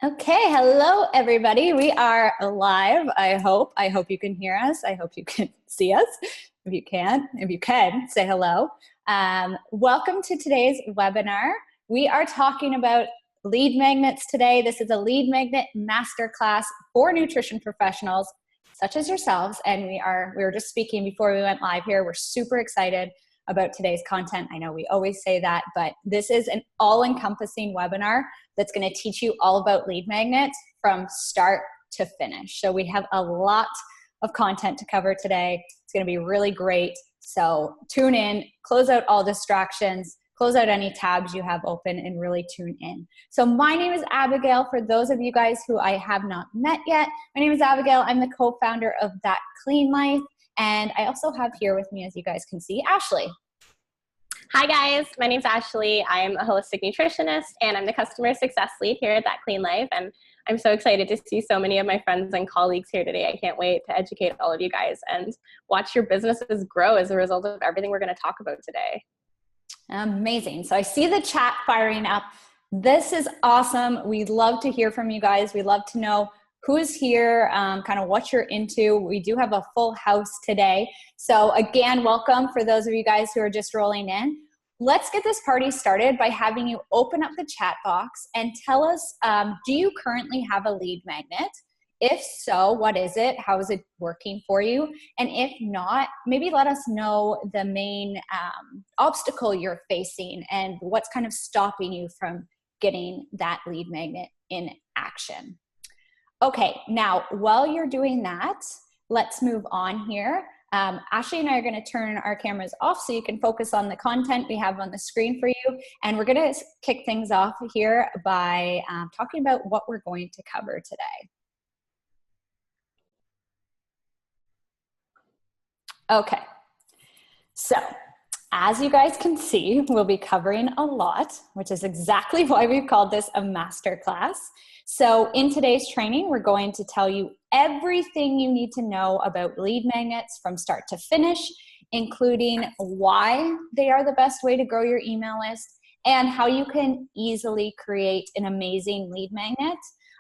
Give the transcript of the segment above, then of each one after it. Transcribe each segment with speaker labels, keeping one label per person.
Speaker 1: Okay, hello everybody. We are live. I hope. I hope you can hear us. I hope you can see us. If you can, say hello. Welcome to today's webinar. We are talking about lead magnets today. This is a lead magnet masterclass for nutrition professionals such as yourselves. And we were just speaking before we went live here. We're super excited about today's content. I know we always say that, but this is an all-encompassing webinar that's going to teach you all about lead magnets from start to finish. So we have a lot of content to cover today. It's going to be really great. So tune in, close out all distractions, close out any tabs you have open, and really tune in. So my name is Abigail. For those of you guys who I have not met yet, my name is Abigail. I'm the co-founder of That Clean Life. And I also have here with me, as you guys can see, Ashley.
Speaker 2: Hi guys, my name's Ashley. I'm a holistic nutritionist and I'm the customer success lead here at That Clean Life. And I'm so excited to see so many of my friends and colleagues here today. I can't wait to educate all of you guys and watch your businesses grow as a result of everything we're going to talk about today.
Speaker 1: Amazing. So I see the chat firing up. This is awesome. We'd love to hear from you guys. We'd love to know who's here, kind of what you're into. We do have a full house today. So again, welcome for those of you guys who are just rolling in. Let's get this party started by having you open up the chat box and tell us, do you currently have a lead magnet? If so, what is it? How is it working for you? And if not, maybe let us know the main obstacle you're facing and what's kind of stopping you from getting that lead magnet in action. Okay, now while you're doing that, let's move on here. Ashley and I are going to turn our cameras off so you can focus on the content we have on the screen for you. And we're going to kick things off here by talking about what we're going to cover today. Okay, so as you guys can see, we'll be covering a lot, which is exactly why we've called this a masterclass. So in today's training, we're going to tell you everything you need to know about lead magnets from start to finish, including why they are the best way to grow your email list and how you can easily create an amazing lead magnet.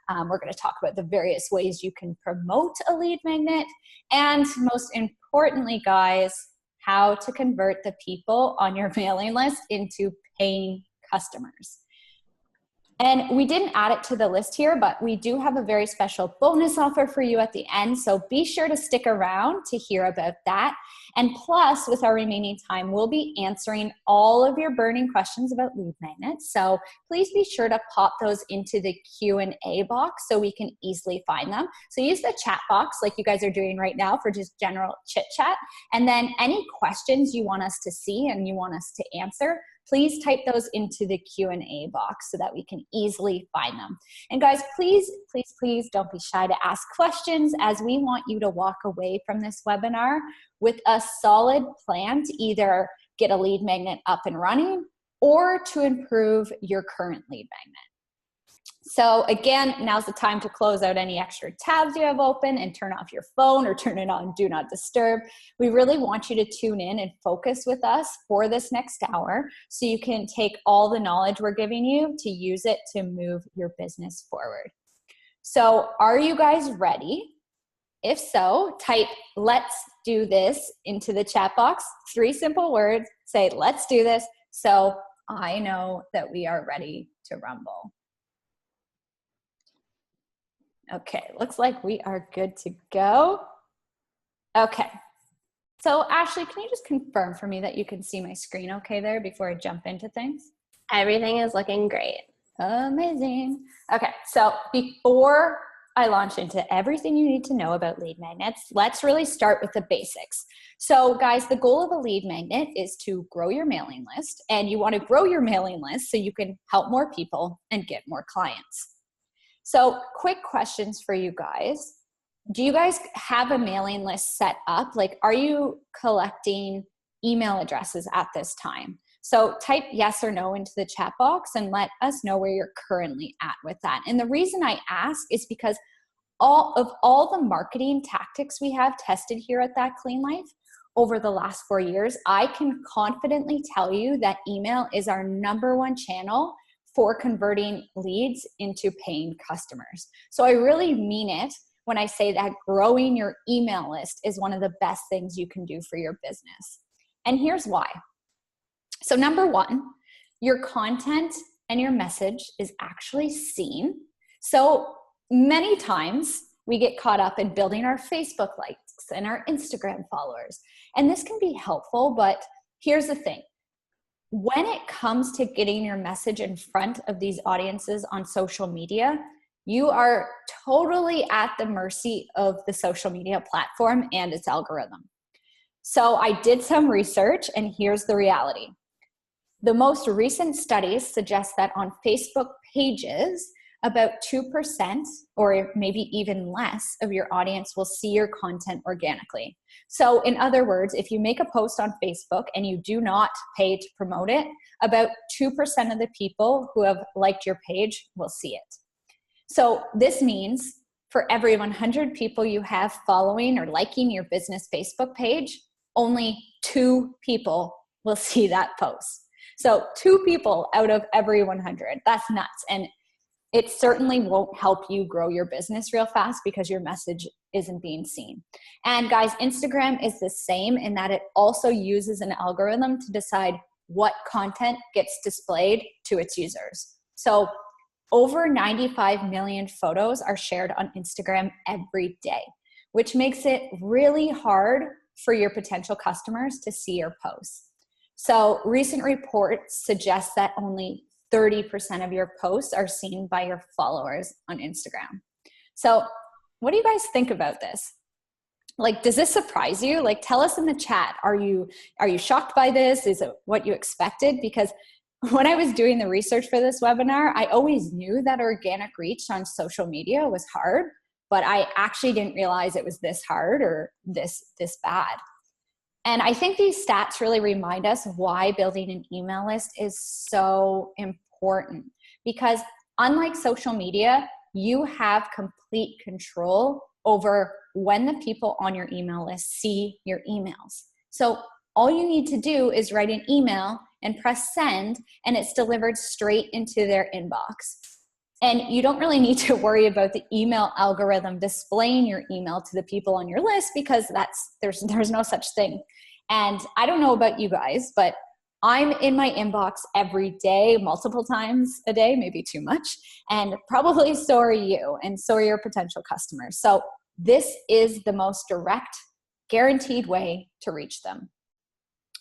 Speaker 1: We're going to talk about the various ways you can promote a lead magnet, and most importantly, guys, how to convert the people on your mailing list into paying customers. And we didn't add it to the list here, but we do have a very special bonus offer for you at the end. So be sure to stick around to hear about that. And plus, with our remaining time, we'll be answering all of your burning questions about lead magnets. So please be sure to pop those into the Q&A box so we can easily find them. So use the chat box like you guys are doing right now for just general chit chat. And then any questions you want us to see and you want us to answer, please type those into the Q&A box so that we can easily find them. And guys, please, please, please don't be shy to ask questions, as we want you to walk away from this webinar with a solid plan to either get a lead magnet up and running or to improve your current lead magnet. So again, now's the time to close out any extra tabs you have open and turn off your phone or turn it on Do Not Disturb. We really want you to tune in and focus with us for this next hour so you can take all the knowledge we're giving you to use it to move your business forward. So are you guys ready? If so, type "let's do this" into the chat box. 3 simple words. Say "let's do this" so I know that we are ready to rumble. Okay, looks like we are good to go. Okay, so Ashley, can you just confirm for me that you can see my screen okay there before I jump into things?
Speaker 2: Everything is looking great.
Speaker 1: Amazing. Okay, so before I launch into everything you need to know about lead magnets, let's really start with the basics. So guys, the goal of a lead magnet is to grow your mailing list, and you want to grow your mailing list so you can help more people and get more clients. So quick questions for you guys. Do you guys have a mailing list set up? Like, are you collecting email addresses at this time? So type yes or no into the chat box and let us know where you're currently at with that. And the reason I ask is because all the marketing tactics we have tested here at That Clean Life over the last 4 years, I can confidently tell you that email is our #1 channel for converting leads into paying customers. So I really mean it when I say that growing your email list is one of the best things you can do for your business. And here's why. So number one, your content and your message is actually seen. So many times we get caught up in building our Facebook likes and our Instagram followers. And this can be helpful, but here's the thing. When it comes to getting your message in front of these audiences on social media, you are totally at the mercy of the social media platform and its algorithm. So I did some research, and here's the reality. The most recent studies suggest that on Facebook pages, about 2% or maybe even less of your audience will see your content organically. So in other words, if you make a post on Facebook and you do not pay to promote it, about 2% of the people who have liked your page will see it. So this means for every 100 people you have following or liking your business Facebook page, only 2 people will see that post. So 2 people out of every 100. That's nuts. And it certainly won't help you grow your business real fast because your message isn't being seen. And guys, Instagram is the same in that it also uses an algorithm to decide what content gets displayed to its users. So over 95 million photos are shared on Instagram every day, which makes it really hard for your potential customers to see your posts. So recent reports suggest that only 30% of your posts are seen by your followers on Instagram. So what do you guys think about this? Like, does this surprise you? Like, tell us in the chat. Are you shocked by this? Is it what you expected? Because when I was doing the research for this webinar, I always knew that organic reach on social media was hard, but I actually didn't realize it was this hard or this bad. And I think these stats really remind us why building an email list is so important. Because unlike social media, you have complete control over when the people on your email list see your emails. So all you need to do is write an email and press send, and it's delivered straight into their inbox. And you don't really need to worry about the email algorithm displaying your email to the people on your list because there's no such thing. And I don't know about you guys, but I'm in my inbox every day, multiple times a day, maybe too much, and probably so are you, and so are your potential customers. So this is the most direct, guaranteed way to reach them.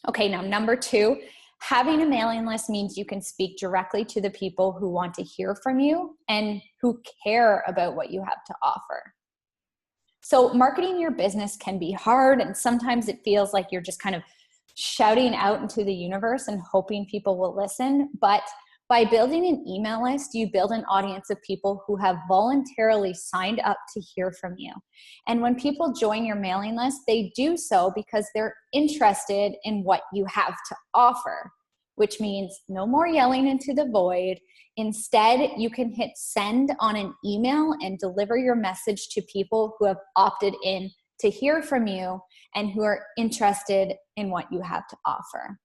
Speaker 1: Okay, now number 2, having a mailing list means you can speak directly to the people who want to hear from you and who care about what you have to offer. So marketing your business can be hard, and sometimes it feels like you're just kind of shouting out into the universe and hoping people will listen. But by building an email list, you build an audience of people who have voluntarily signed up to hear from you. And when people join your mailing list, they do so because they're interested in what you have to offer, which means no more yelling into the void. Instead, you can hit send on an email and deliver your message to people who have opted in to hear from you and who are interested in what you have to offer.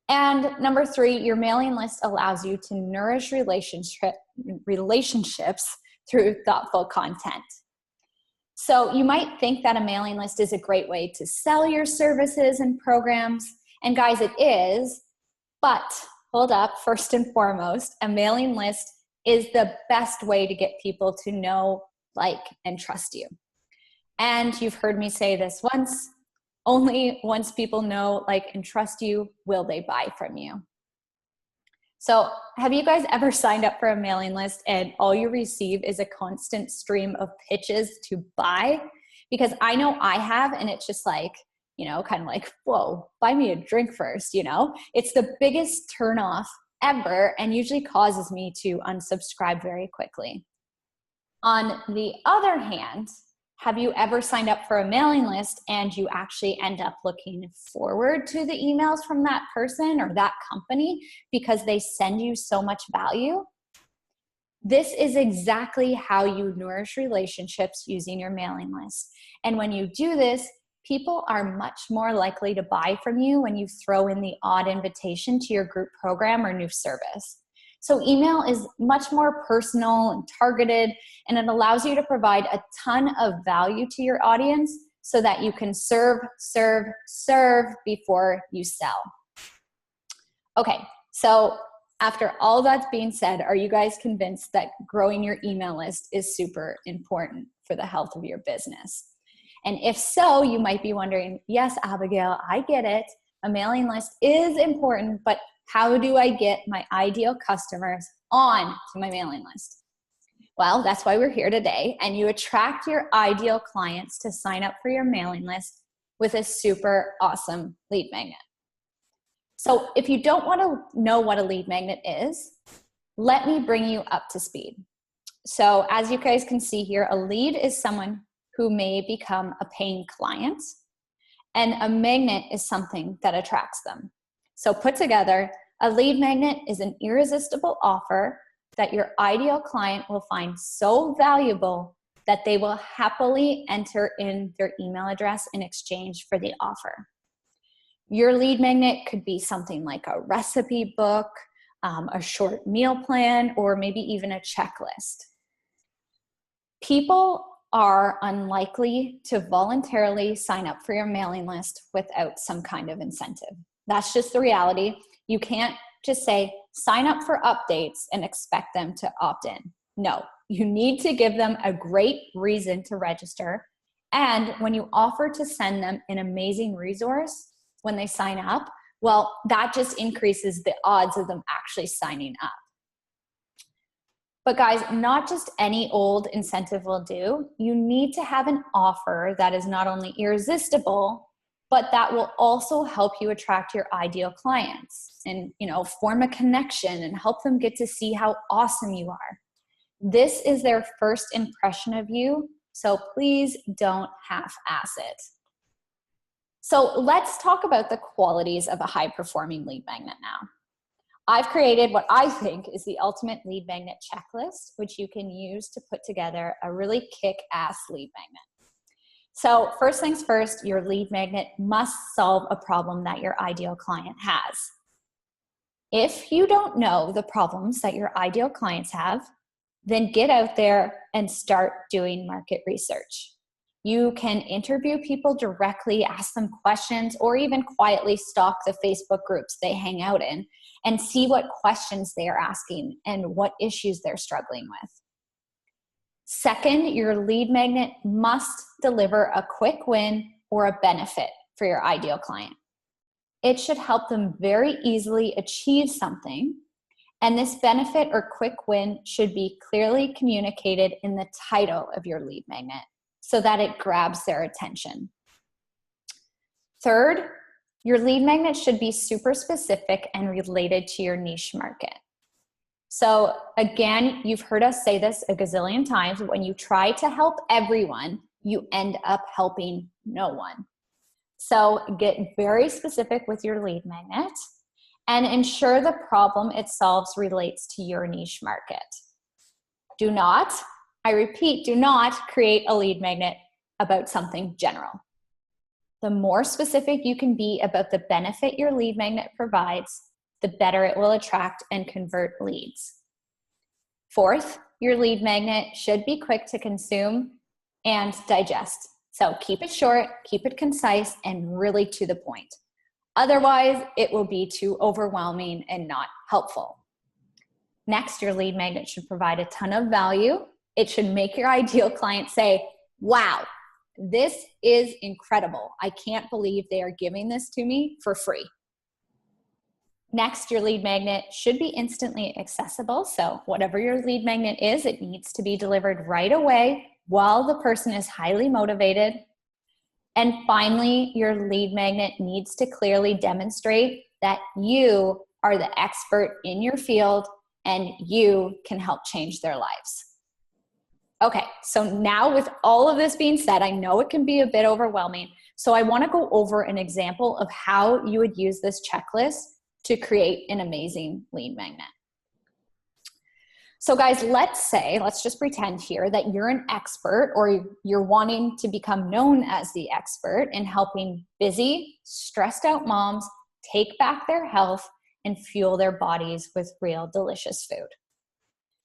Speaker 1: And number 3, your mailing list allows you to nourish relationships through thoughtful content. So you might think that a mailing list is a great way to sell your services and programs. And guys, it is, but hold up, first and foremost, a mailing list is the best way to get people to know, like, and trust you. And you've heard me say this once, only once people know, like, and trust you, will they buy from you. So have you guys ever signed up for a mailing list and all you receive is a constant stream of pitches to buy? Because I know I have, and it's just like, kind of like, whoa, buy me a drink first, It's the biggest turnoff ever and usually causes me to unsubscribe very quickly. On the other hand, have you ever signed up for a mailing list and you actually end up looking forward to the emails from that person or that company because they send you so much value? This is exactly how you nourish relationships using your mailing list. And when you do this, people are much more likely to buy from you when you throw in the odd invitation to your group program or new service. So email is much more personal and targeted, and it allows you to provide a ton of value to your audience so that you can serve before you sell. Okay, so after all that's being said, are you guys convinced that growing your email list is super important for the health of your business? And if so, you might be wondering, yes, Abigail, I get it. A mailing list is important, but how do I get my ideal customers on to my mailing list? Well, that's why we're here today, and you attract your ideal clients to sign up for your mailing list with a super awesome lead magnet. So if you don't want to know what a lead magnet is, let me bring you up to speed. So as you guys can see here, a lead is someone who may become a paying client, and a magnet is something that attracts them. So put together, a lead magnet is an irresistible offer that your ideal client will find so valuable that they will happily enter in their email address in exchange for the offer. Your lead magnet could be something like a recipe book, a short meal plan, or maybe even a checklist. People are unlikely to voluntarily sign up for your mailing list without some kind of incentive. That's just the reality. You can't just say, sign up for updates and expect them to opt in. No, you need to give them a great reason to register. And when you offer to send them an amazing resource when they sign up, well, that just increases the odds of them actually signing up. But guys, not just any old incentive will do. You need to have an offer that is not only irresistible, but that will also help you attract your ideal clients and, form a connection and help them get to see how awesome you are. This is their first impression of you, so please don't half-ass it. So let's talk about the qualities of a high-performing lead magnet now. I've created what I think is the ultimate lead magnet checklist, which you can use to put together a really kick-ass lead magnet. So first things first, your lead magnet must solve a problem that your ideal client has. If you don't know the problems that your ideal clients have, then get out there and start doing market research. You can interview people directly, ask them questions, or even quietly stalk the Facebook groups they hang out in and see what questions they are asking and what issues they're struggling with. Second, your lead magnet must deliver a quick win or a benefit for your ideal client. It should help them very easily achieve something, and this benefit or quick win should be clearly communicated in the title of your lead magnet so that it grabs their attention. Third, your lead magnet should be super specific and related to your niche market. So again, you've heard us say this a gazillion times, when you try to help everyone, you end up helping no one. So get very specific with your lead magnet and ensure the problem it solves relates to your niche market. Do not, I repeat, do not create a lead magnet about something general. The more specific you can be about the benefit your lead magnet provides, the better it will attract and convert leads. Fourth, your lead magnet should be quick to consume and digest. So keep it short, keep it concise, and really to the point. Otherwise, it will be too overwhelming and not helpful. Next, your lead magnet should provide a ton of value. It should make your ideal client say, wow, this is incredible. I can't believe they are giving this to me for free. Next, your lead magnet should be instantly accessible. So whatever your lead magnet is, it needs to be delivered right away while the person is highly motivated. And finally, your lead magnet needs to clearly demonstrate that you are the expert in your field and you can help change their lives. Okay, so now with all of this being said, I know it can be a bit overwhelming. So I want to go over an example of how you would use this checklist to create an amazing lead magnet. So guys, let's just pretend here that you're an expert, or you're wanting to become known as the expert in helping busy, stressed out moms take back their health and fuel their bodies with real delicious food.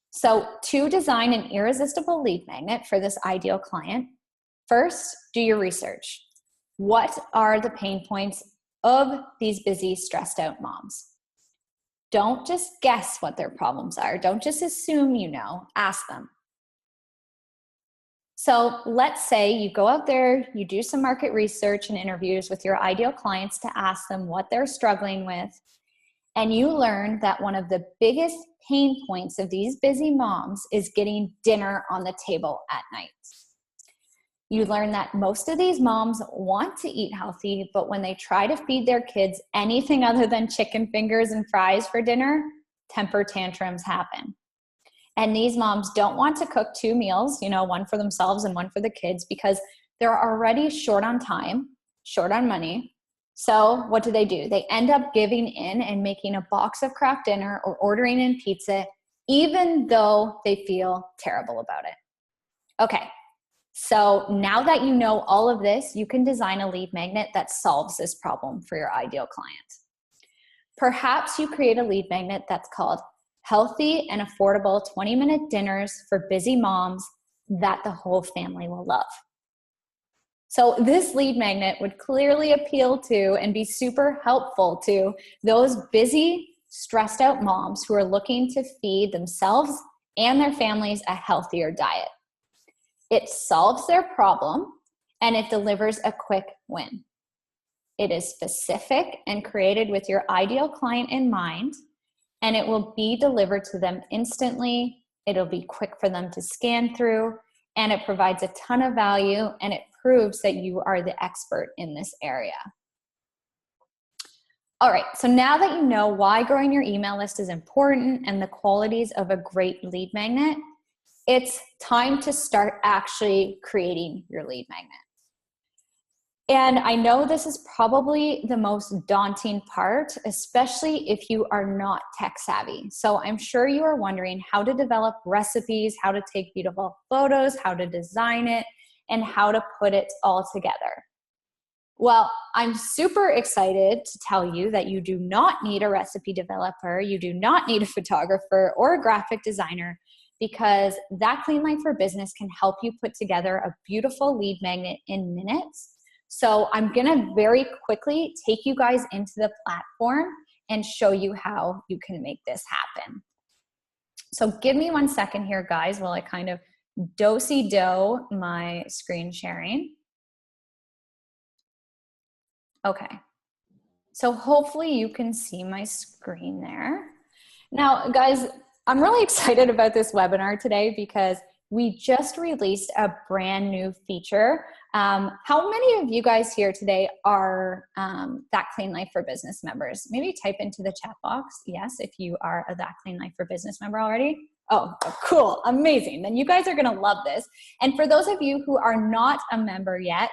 Speaker 1: So to design an irresistible lead magnet for this ideal client, first, do your research. What are the pain points of these busy, stressed out moms? Don't just guess what their problems are. Don't just assume you know. Ask them. So let's say you go out there, you do some market research and interviews with your ideal clients to ask them what they're struggling with, and you learn that one of the biggest pain points of these busy moms is getting dinner on the table at night. You learn that most of these moms want to eat healthy, but when they try to feed their kids anything other than chicken fingers and fries for dinner, temper tantrums happen. And these moms don't want to cook 2 meals, one for themselves and one for the kids, because they're already short on time, short on money. So what do? They end up giving in and making a box of Kraft Dinner or ordering in pizza, even though they feel terrible about it. Okay, so now that you know all of this, you can design a lead magnet that solves this problem for your ideal client. Perhaps you create a lead magnet that's called Healthy and Affordable 20-Minute Dinners for Busy Moms that the whole family will love. So this lead magnet would clearly appeal to and be super helpful to those busy, stressed out moms who are looking to feed themselves and their families a healthier diet. It solves their problem and it delivers a quick win. It is specific and created with your ideal client in mind, and it will be delivered to them instantly. It'll be quick for them to scan through, and it provides a ton of value, and it proves that you are the expert in this area. All right, so now that you know why growing your email list is important and the qualities of a great lead magnet, it's time to start actually creating your lead magnet. And I know this is probably the most daunting part, especially if you are not tech savvy. So I'm sure you are wondering how to develop recipes, how to take beautiful photos, how to design it, and how to put it all together. Well, I'm super excited to tell you that you do not need a recipe developer, you do not need a photographer or a graphic designer, because That Clean Life for Business can help you put together a beautiful lead magnet in minutes. So I'm gonna very quickly take you guys into the platform and show you how you can make this happen. So give me 1 second here, guys, while I kind of do my screen sharing. Okay, so hopefully you can see my screen there. Now, guys, I'm really excited about this webinar today because we just released a brand new feature. How many of you guys here today are That Clean Life for Business members? Maybe type into the chat box, yes, if you are a That Clean Life for Business member already. Oh, cool, amazing. Then you guys are gonna love this. And for those of you who are not a member yet,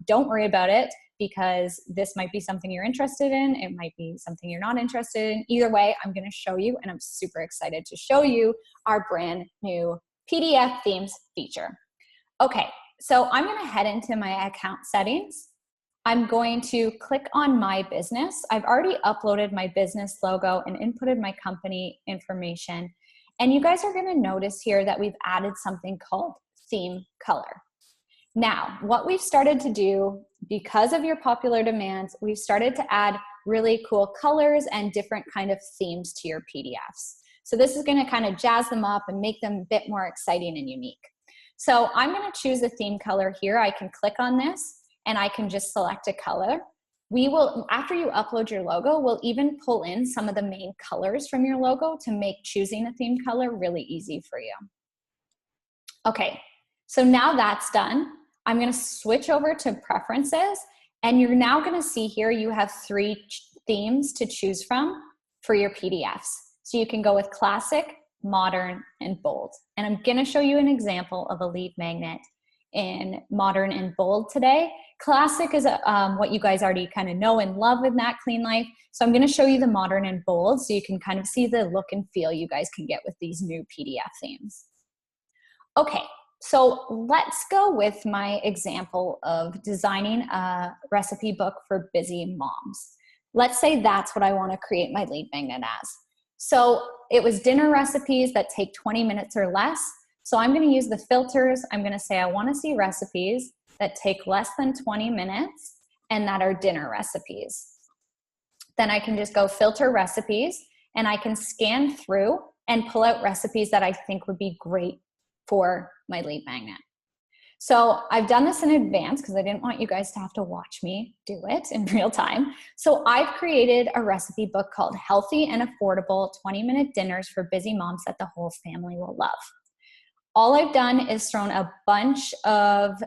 Speaker 1: don't worry about it, because this might be something you're interested in. It might be something you're not interested in. Either way, I'm gonna show you, and I'm super excited to show you our brand new PDF themes feature. Okay, so I'm gonna head into my account settings. I'm going to click on My Business. I've already uploaded my business logo and inputted my company information. And you guys are gonna notice here that we've added something called theme color. Now, what we've started to do, because of your popular demands, we've started to add really cool colors and different kind of themes to your PDFs. So this is gonna kind of jazz them up and make them a bit more exciting and unique. So I'm gonna choose a theme color here. I can click on this and I can just select a color. We will, after you upload your logo, we'll even pull in some of the main colors from your logo to make choosing a theme color really easy for you. Okay, so now that's done. I'm gonna switch over to preferences, and you're now gonna see here you have 3 themes to choose from for your PDFs. So you can go with classic, modern, and bold. And I'm gonna show you an example of a lead magnet in modern and bold today. Classic is what you guys already kind of know and love with That Clean Life. So I'm gonna show you the modern and bold so you can kind of see the look and feel you guys can get with these new PDF themes. Okay, so let's go with my example of designing a recipe book for busy moms. Let's say that's what I want to create my lead magnet as. So it was dinner recipes that take 20 minutes or less. So I'm going to use the filters. I'm going to say I want to see recipes that take less than 20 minutes and that are dinner recipes. Then I can just go filter recipes, and I can scan through and pull out recipes that I think would be great for my lead magnet. So I've done this in advance because I didn't want you guys to have to watch me do it in real time. So I've created a recipe book called Healthy and Affordable 20-Minute Dinners for Busy Moms That the Whole Family Will Love. All I've done is thrown a bunch of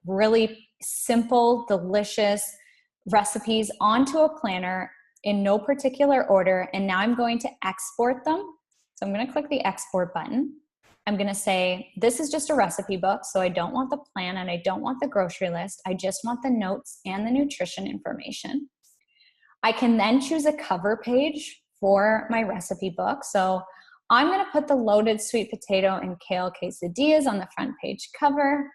Speaker 1: really simple, delicious recipes onto a planner in no particular order, and now I'm going to export them. So I'm going to click the export button. I'm going to say, this is just a recipe book, so I don't want the plan and I don't want the grocery list. I just want the notes and the nutrition information. I can then choose a cover page for my recipe book. So I'm going to put the loaded sweet potato and kale quesadillas on the front page cover.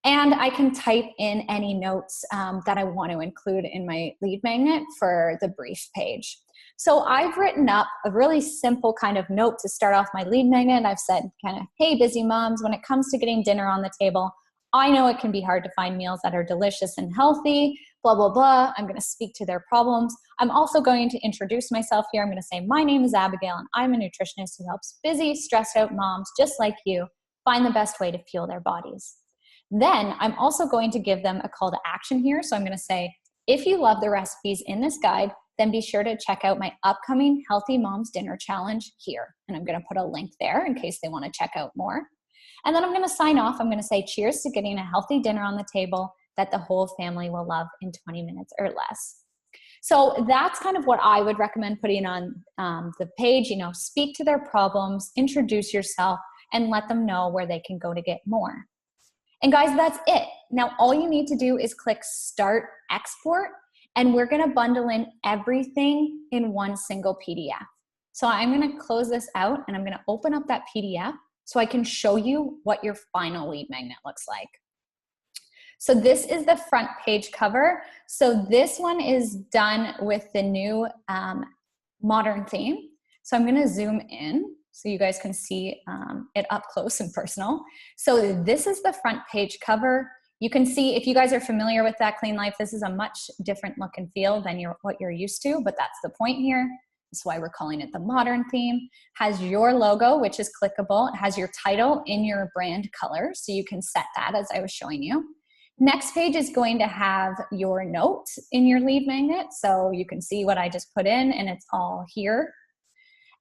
Speaker 1: And I can type in any notes that I want to include in my lead magnet for the brief page. So I've written up a really simple kind of note to start off my lead magnet. I've said kind of, hey, busy moms, when it comes to getting dinner on the table, I know it can be hard to find meals that are delicious and healthy, blah, blah, blah. I'm going to speak to their problems. I'm also going to introduce myself here. I'm going to say, my name is Abigail, and I'm a nutritionist who helps busy, stressed out moms just like you find the best way to fuel their bodies. Then I'm also going to give them a call to action here. So I'm going to say, if you love the recipes in this guide, then be sure to check out my upcoming Healthy Moms Dinner Challenge here. And I'm going to put a link there in case they want to check out more. And then I'm going to sign off. I'm going to say, cheers to getting a healthy dinner on the table that the whole family will love in 20 minutes or less. So that's kind of what I would recommend putting on the page. Speak to their problems, introduce yourself, and let them know where they can go to get more. And guys, that's it. Now, all you need to do is click Start Export, and we're going to bundle in everything in one single PDF. So I'm going to close this out, and I'm going to open up that PDF so I can show you what your final lead magnet looks like. So this is the front page cover. So this one is done with the new modern theme. So I'm going to zoom in so you guys can see it up close and personal. So this is the front page cover. You can see, if you guys are familiar with That Clean Life, this is a much different look and feel than what you're used to, but that's the point here. That's why we're calling it the modern theme. Has your logo, which is clickable. It has your title in your brand color, so you can set that as I was showing you. Next page is going to have your note in your lead magnet, so you can see what I just put in, and it's all here.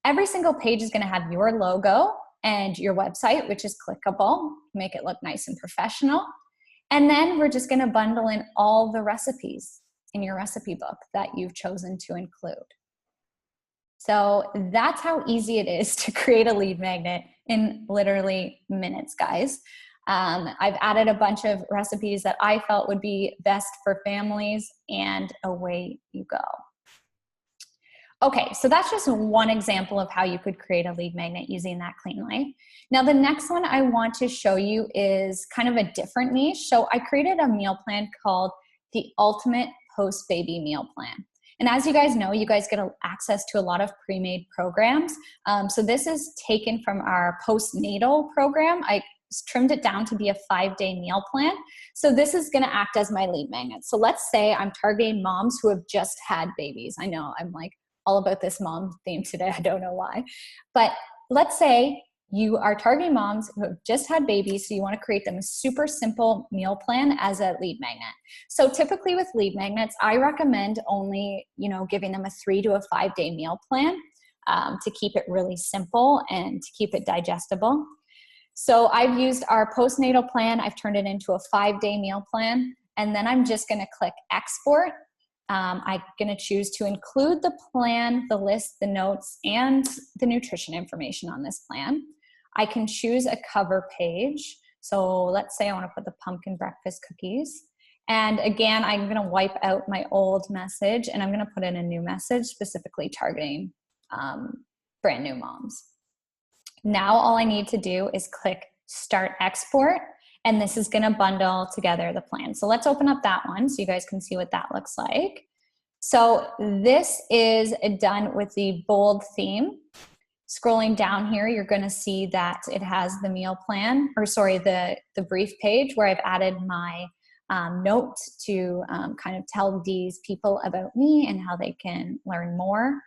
Speaker 1: Every single page is going to have your logo and your website, which is clickable, make it look nice and professional. And then we're just going to bundle in all the recipes in your recipe book that you've chosen to include. So that's how easy it is to create a lead magnet in literally minutes, guys. I've added a bunch of recipes that I felt would be best for families, and away you go. Okay, so that's just one example of how you could create a lead magnet using That Clean Life. Now, the next one I want to show you is kind of a different niche. So I created a meal plan called the Ultimate Post-Baby Meal Plan. And as you guys know, you guys get access to a lot of pre-made programs. So this is taken from our postnatal program. I trimmed it down to be a 5-day meal plan. So this is going to act as my lead magnet. So let's say I'm targeting moms who have just had babies. I know I'm like all about this mom theme today. I don't know why. But let's say you are targeting moms who have just had babies, so you want to create them a super simple meal plan as a lead magnet. So typically with lead magnets, I recommend only, giving them a 3 to 5 day meal plan to keep it really simple and to keep it digestible. So I've used our postnatal plan. I've turned it into a 5-day meal plan, and then I'm just going to click export. I'm going to choose to include the plan, the list, the notes, and the nutrition information on this plan. I can choose a cover page. So let's say I want to put the pumpkin breakfast cookies. And again, I'm going to wipe out my old message, and I'm going to put in a new message specifically targeting brand new moms. Now all I need to do is click Start Export, and this is going to bundle together the plan. So let's open up that one so you guys can see what that looks like. So this is done with the bold theme. Scrolling down here, you're going to see that it has the meal plan, or sorry, the brief page where I've added my note to kind of tell these people about me and how they can learn more.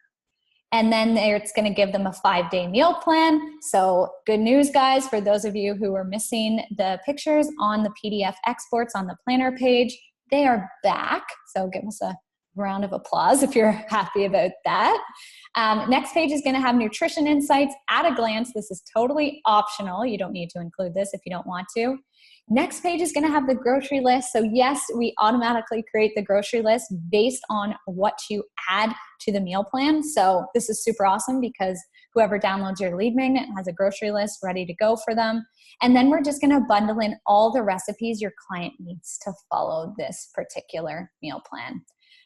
Speaker 1: And then it's going to give them a 5-day meal plan. So good news, guys, for those of you who are missing the pictures on the PDF exports on the planner page, they are back. So give us a round of applause if you're happy about that. Next page is going to have nutrition insights at a glance. This is totally optional. You don't need to include this if you don't want to. Next page is going to have the grocery list. So yes, we automatically create the grocery list based on what you add to the meal plan. So this is super awesome because whoever downloads your lead magnet has a grocery list ready to go for them. And then we're just going to bundle in all the recipes your client needs to follow this particular meal plan.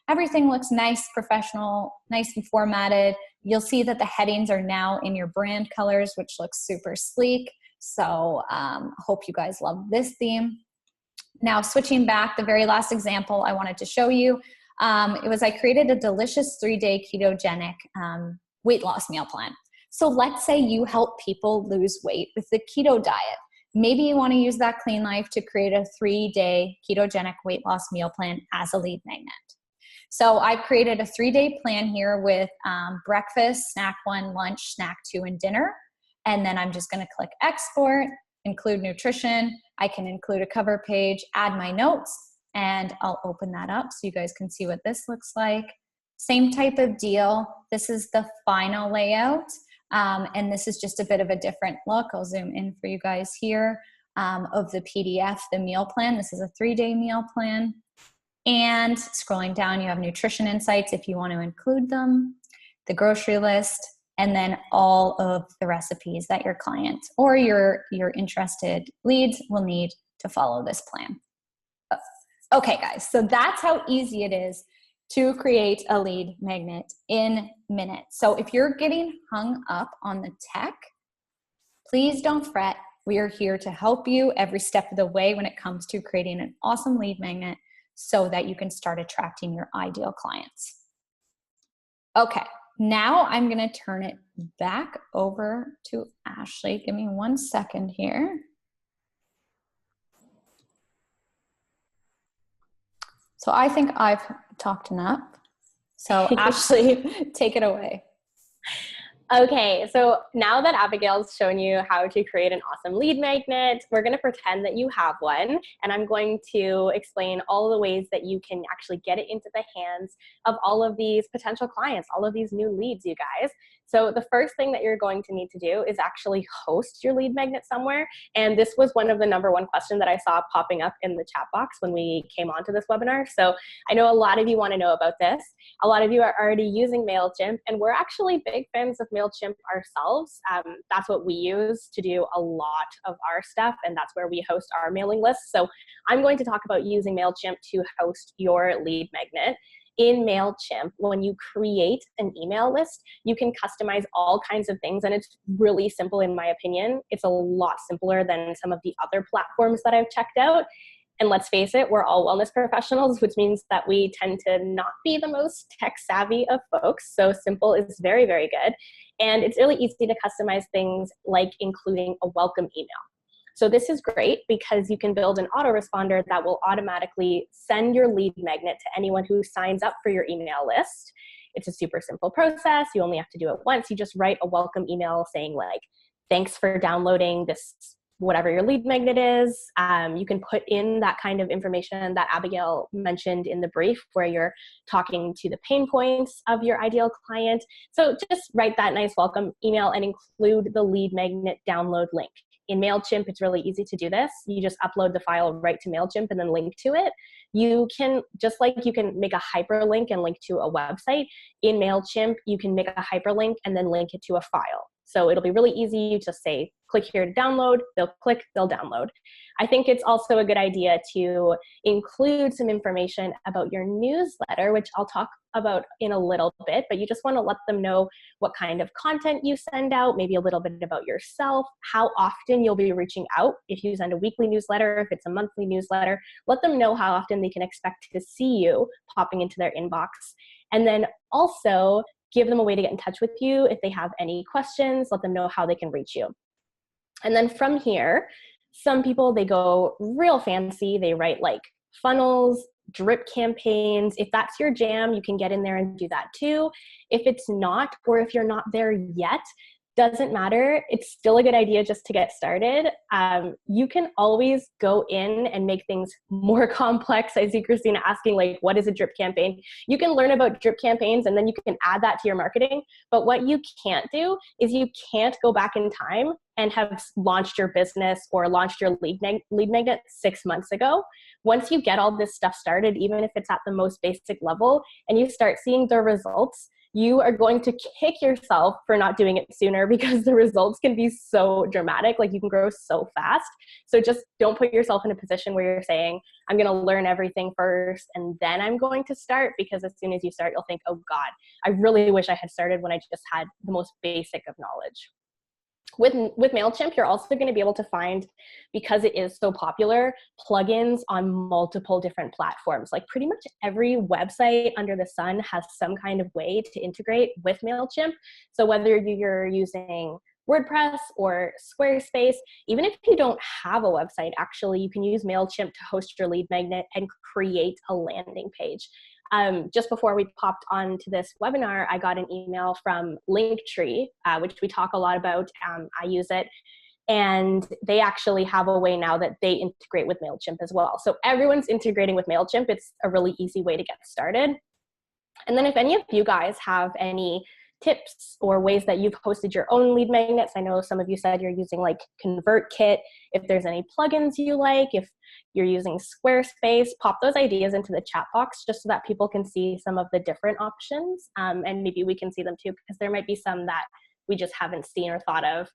Speaker 1: Everything looks nice, professional, nicely formatted. You'll see that the headings are now in your brand colors, which looks super sleek. So hope you guys love this theme. Now switching back, the very last example I wanted to show you, I created a delicious 3-day ketogenic weight loss meal plan. So let's say you help people lose weight with the keto diet. Maybe you want to use that Clean Life to create a 3-day ketogenic weight loss meal plan as a lead magnet. So I've created a 3-day plan here with breakfast, snack 1, lunch, snack 2, and dinner. And then I'm just going to click export, include nutrition. I can include a cover page, add my notes, and I'll open that up so you guys can see what this looks like. Same type of deal. This is the final layout. And this is just a bit of a different look. I'll zoom in for you guys here of the PDF, the meal plan. This is a 3-day meal plan. And scrolling down, you have nutrition insights if you want to include them, the grocery list, and then all of the recipes that your client or your interested leads will need to follow this plan. Okay, guys, so that's how easy it is to create a lead magnet in minutes. So if you're getting hung up on the tech, please don't fret. We are here to help you every step of the way when it comes to creating an awesome lead magnet so that you can start attracting your ideal clients. Okay. Now I'm going to turn it back over to Ashley. Give me 1 second here. So I think I've talked enough. So Ashley, take it away.
Speaker 2: Okay, so now that Abigail's shown you how to create an awesome lead magnet, we're going to pretend that you have one, and I'm going to explain all the ways that you can actually get it into the hands of all of these potential clients, all of these new leads, you guys. So the first thing that you're going to need to do is actually host your lead magnet somewhere. And this was one of the #1 questions that I saw popping up in the chat box when we came onto this webinar. So I know a lot of you want to know about this. A lot of you are already using MailChimp, and we're actually big fans of MailChimp ourselves. That's what we use to do a lot of our stuff, and that's where we host our mailing lists. So I'm going to talk about using MailChimp to host your lead magnet. In MailChimp, when you create an email list, you can customize all kinds of things, and it's really simple in my opinion. It's a lot simpler than some of the other platforms that I've checked out. And let's face it, we're all wellness professionals, which means that we tend to not be the most tech savvy of folks. So simple is very, very good. And it's really easy to customize things like including a welcome email. So this is great because you can build an autoresponder that will automatically send your lead magnet to anyone who signs up for your email list. It's a super simple process. You only have to do it once. You just write a welcome email saying like, thanks for downloading this, whatever your lead magnet is. You can put in that kind of information that Abigail mentioned in the brief where you're talking to the pain points of your ideal client. So just write that nice welcome email and include the lead magnet download link. In MailChimp, it's really easy to do this. You just upload the file right to MailChimp and then link to it. You can, just like you can make a hyperlink and link to a website, in MailChimp, you can make a hyperlink and then link it to a file. So it'll be really easy. You just say, click here to download, they'll click, they'll download. I think it's also a good idea to include some information about your newsletter, which I'll talk about in a little bit, but you just want to let them know what kind of content you send out, maybe a little bit about yourself, how often you'll be reaching out. If you send a weekly newsletter, if it's a monthly newsletter, let them know how often they can expect to see you popping into their inbox. And then also give them a way to get in touch with you if they have any questions, let them know how they can reach you. And then from here, some people, they go real fancy. They write like funnels, drip campaigns. If that's your jam, you can get in there and do that too. If it's not, or if you're not there yet, doesn't matter. It's still a good idea just to get started. You can always go in and make things more complex. I see Christina asking like, what is a drip campaign? You can learn about drip campaigns and then you can add that to your marketing. But what you can't do is you can't go back in time and have launched your business or launched your lead magnet 6 months ago. Once you get all this stuff started, even if it's at the most basic level, and you start seeing the results, you are going to kick yourself for not doing it sooner because the results can be so dramatic. Like you can grow so fast. So just don't put yourself in a position where you're saying, I'm going to learn everything first and then I'm going to start, because as soon as you start, you'll think, oh God, I really wish I had started when I just had the most basic of knowledge. With MailChimp, you're also going to be able to find, because it is so popular, plugins on multiple different platforms. Like pretty much every website under the sun has some kind of way to integrate with MailChimp. So whether you're using WordPress or Squarespace, even if you don't have a website, actually, you can use MailChimp to host your lead magnet and create a landing page. Just before we popped onto this webinar, I got an email from Linktree, which we talk a lot about. I use it. And they actually have a way now that they integrate with MailChimp as well. So everyone's integrating with MailChimp. It's a really easy way to get started. And then if any of you guys have any tips or ways that you've hosted your own lead magnets, I know some of you said you're using like ConvertKit. If there's any plugins you like, if you're using Squarespace, pop those ideas into the chat box just so that people can see some of the different options. And maybe we can see them too, because there might be some that we just haven't seen or thought of.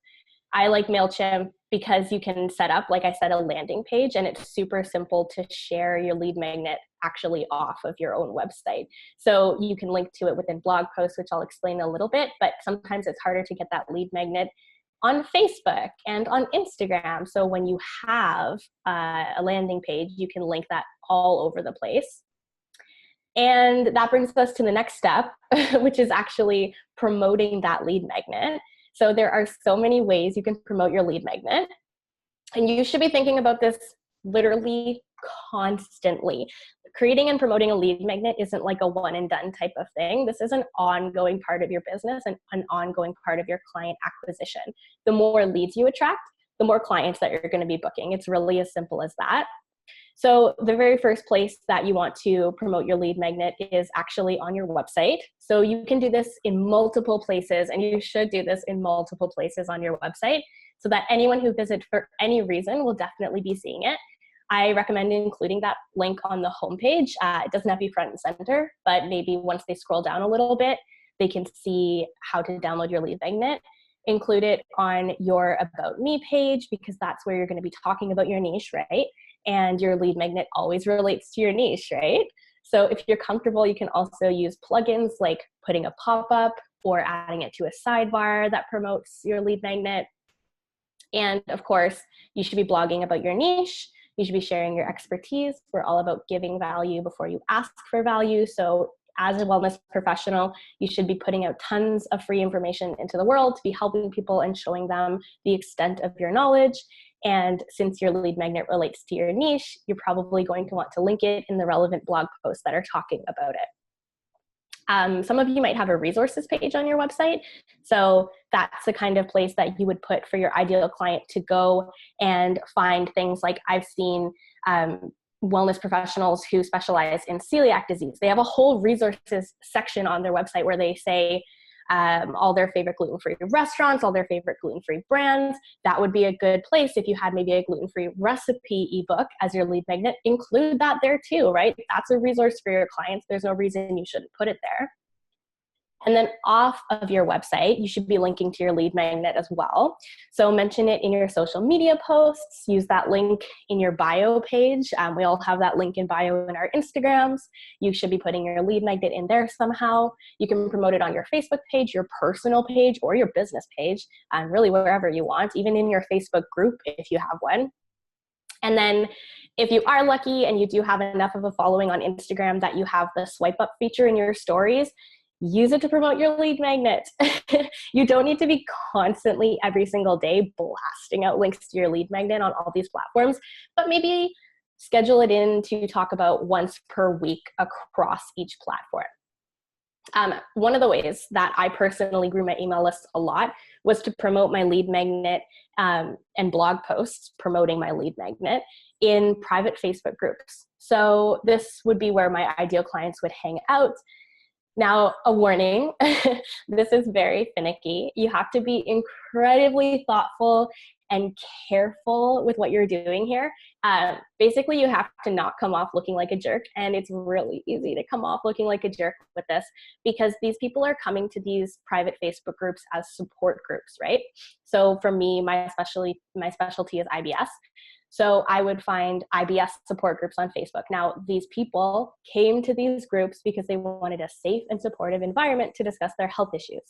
Speaker 2: I like MailChimp because you can set up, like I said, a landing page, and it's super simple to share your lead magnet actually off of your own website. So you can link to it within blog posts, which I'll explain a little bit, but sometimes it's harder to get that lead magnet on Facebook and on Instagram. So when you have a landing page, you can link that all over the place. And that brings us to the next step, which is actually promoting that lead magnet. So there are so many ways you can promote your lead magnet. And you should be thinking about this literally constantly. Creating and promoting a lead magnet isn't like a one and done type of thing. This is an ongoing part of your business and an ongoing part of your client acquisition. The more leads you attract, the more clients that you're going to be booking. It's really as simple as that. So the very first place that you want to promote your lead magnet is actually on your website. So you can do this in multiple places, and you should do this in multiple places on your website so that anyone who visits for any reason will definitely be seeing it. I recommend including that link on the homepage. It doesn't have to be front and center, but maybe once they scroll down a little bit, they can see how to download your lead magnet. Include it on your About Me page, because that's where you're going to be talking about your niche, right? And your lead magnet always relates to your niche, right? So if you're comfortable, you can also use plugins like putting a pop-up or adding it to a sidebar that promotes your lead magnet. And of course, you should be blogging about your niche. You should be sharing your expertise. We're all about giving value before you ask for value. So as a wellness professional, you should be putting out tons of free information into the world to be helping people and showing them the extent of your knowledge. And since your lead magnet relates to your niche, you're probably going to want to link it in the relevant blog posts that are talking about it. Some of you might have a resources page on your website. So that's the kind of place that you would put for your ideal client to go and find things like I've seen wellness professionals who specialize in celiac disease. They have a whole resources section on their website where they say all their favorite gluten-free restaurants, all their favorite gluten-free brands. That would be a good place if you had maybe a gluten-free recipe ebook as your lead magnet. Include that there too, right? That's a resource for your clients. There's no reason you shouldn't put it there. And then off of your website, you should be linking to your lead magnet as well. So mention it in your social media posts, use that link in your bio page. We all have that link in bio in our Instagrams. You should be putting your lead magnet in there somehow. You can promote it on your Facebook page, your personal page, or your business page, really wherever you want, even in your Facebook group if you have one. And then if you are lucky and you do have enough of a following on Instagram that you have the swipe up feature in your stories, use it to promote your lead magnet. You don't need to be constantly every single day blasting out links to your lead magnet on all these platforms, but maybe schedule it in to talk about once per week across each platform. One of the ways that I personally grew my email list a lot was to promote my lead magnet and blog posts promoting my lead magnet in private Facebook groups. So this would be where my ideal clients would hang out. Now, a warning, this is very finicky. You have to be incredibly thoughtful and careful with what you're doing here. Basically, you have to not come off looking like a jerk, and it's really easy to come off looking like a jerk with this because these people are coming to these private Facebook groups as support groups, right? So for me, my specialty is IBS. So I would find IBS support groups on Facebook. Now, these people came to these groups because they wanted a safe and supportive environment to discuss their health issues.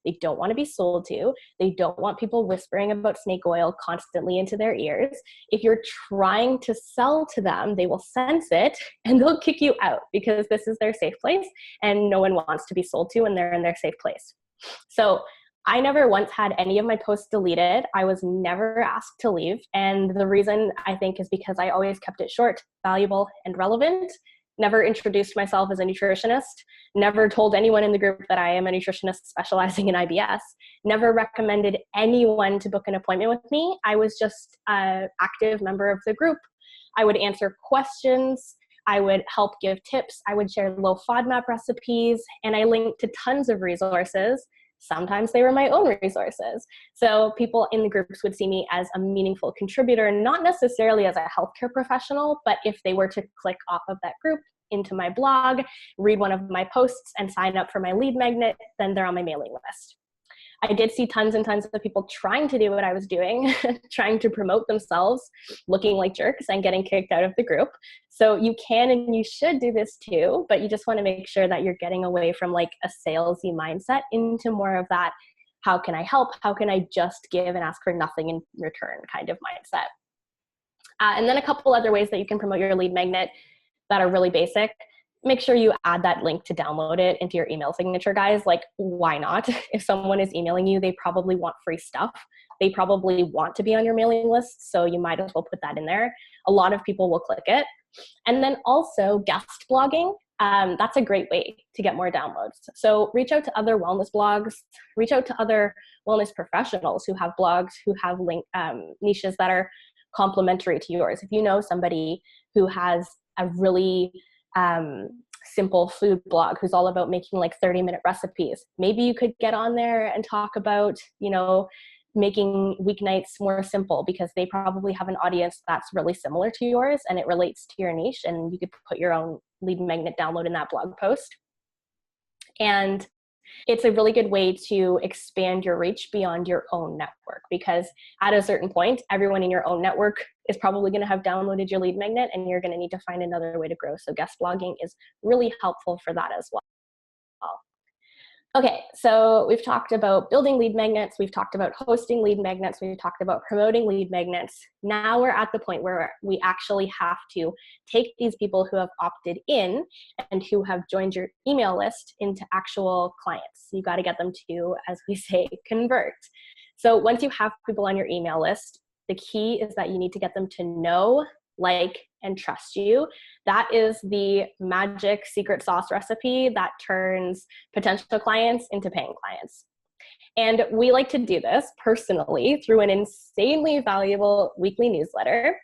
Speaker 2: They don't want to be sold to. They don't want people whispering about snake oil constantly into their ears. If you're trying to sell to them, they will sense it and they'll kick you out because this is their safe place and no one wants to be sold to when they're in their safe place. So I never once had any of my posts deleted. I was never asked to leave. And the reason I think is because I always kept it short, valuable, and relevant. Never introduced myself as a nutritionist. Never told anyone in the group that I am a nutritionist specializing in IBS. Never recommended anyone to book an appointment with me. I was just an active member of the group. I would answer questions. I would help give tips. I would share low FODMAP recipes. And I linked to tons of resources. Sometimes they were my own resources. So people in the groups would see me as a meaningful contributor, not necessarily as a healthcare professional, but if they were to click off of that group into my blog, read one of my posts, and sign up for my lead magnet, then they're on my mailing list. I did see tons and tons of people trying to do what I was doing, trying to promote themselves, looking like jerks and getting kicked out of the group. So you can and you should do this too, but you just want to make sure that you're getting away from like a salesy mindset into more of that, how can I help? How can I just give and ask for nothing in return kind of mindset? And then a couple other ways that you can promote your lead magnet that are really basic. Make sure you add that link to download it into your email signature, guys. Like, why not? If someone is emailing you, they probably want free stuff. They probably want to be on your mailing list, so you might as well put that in there. A lot of people will click it. And then also guest blogging. That's a great way to get more downloads. So reach out to other wellness blogs, reach out to other wellness professionals who have blogs, who have niches that are complementary to yours. If you know somebody who has a really simple food blog who's all about making like 30-minute recipes, maybe you could get on there and talk about, making weeknights more simple because they probably have an audience that's really similar to yours and it relates to your niche, and you could put your own lead magnet download in that blog post. And it's a really good way to expand your reach beyond your own network, because at a certain point, everyone in your own network is probably going to have downloaded your lead magnet and you're going to need to find another way to grow. So guest blogging is really helpful for that as well. Okay, so we've talked about building lead magnets, we've talked about hosting lead magnets, we've talked about promoting lead magnets. Now we're at the point where we actually have to take these people who have opted in and who have joined your email list into actual clients. You got to get them to, as we say, convert. So once you have people on your email list, the key is that you need to get them to know, like, and trust you. That is the magic secret sauce recipe that turns potential clients into paying clients. And we like to do this personally through an insanely valuable weekly newsletter.